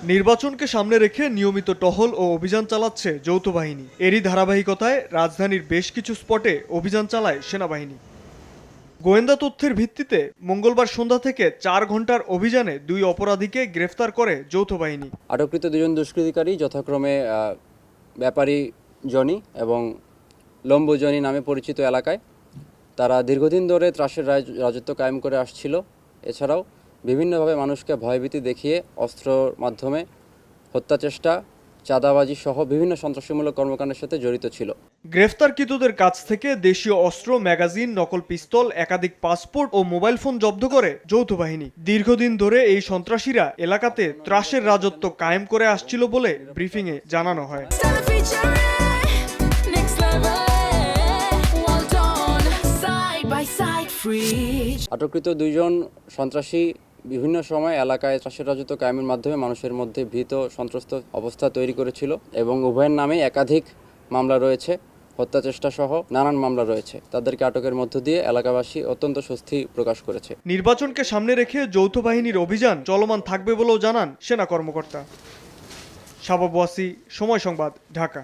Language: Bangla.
নির্বাচনকে সামনে রেখে নিয়মিত টহল ও অভিযান চালাচ্ছে যৌথ বাহিনী। এরই ধারাবাহিকতায় রাজধানীর বেশ কিছু স্পটে অভিযান চালায় সেনাবাহিনী। গোয়েন্দা তথ্যের ভিত্তিতে মঙ্গলবার সন্ধ্যা থেকে 4 ঘন্টার অভিযানে 2 অপরাধীকে গ্রেফতার করে যৌথ বাহিনী। আটককৃত দুজন দুষ্কৃতিকারী যথাক্রমে ব্যাপারী জনি এবং লম্বু জনি নামে পরিচিত এলাকায় তারা দীর্ঘদিন ধরে ত্রাসের রাজত্ব কায়েম করে আসছিল। এছাড়াও বিভিন্নভাবে মানুষকে ভয়ভীতি দেখিয়ে অস্ত্রর মাধ্যমে হত্যা চেষ্টা, চাঁদাবাজি সহ বিভিন্ন সন্ত্রাসীমূলক কর্মকাণ্ডের সাথে জড়িত ছিল। গ্রেফতারকৃতদের কাছ থেকে দেশীয় অস্ত্র, ম্যাগাজিন, নকল পিস্তল, একাধিক পাসপোর্ট ও মোবাইল ফোন জব্দ করে যৌথ বাহিনী। দীর্ঘদিন ধরে এই সন্ত্রাসীরা এলাকাতে ত্রাসের রাজত্ব কায়েম করে আসছিল বলে ব্রিফিংয়ে জানানো হয়। আটককৃত দুইজন সন্ত্রাসী বিভিন্ন সময় এলাকায় ত্রাসের রাজত্ব কায়েমের মাধ্যমে মানুষের মধ্যে ভীত সন্ত্রস্ত অবস্থা তৈরি করেছিল এবং উভয়ের নামে একাধিক মামলা রয়েছে, হত্যা চেষ্টা সহ নানান মামলা রয়েছে। তাদেরকে আটকের মধ্য দিয়ে এলাকাবাসী অত্যন্ত স্বস্তি প্রকাশ করেছে। নির্বাচনকে সামনে রেখে যৌথ বাহিনীর অভিযান চলমান থাকবে বলেও জানান সেনা কর্মকর্তা। শাবাব ওয়াসি, সময় সংবাদ, ঢাকা।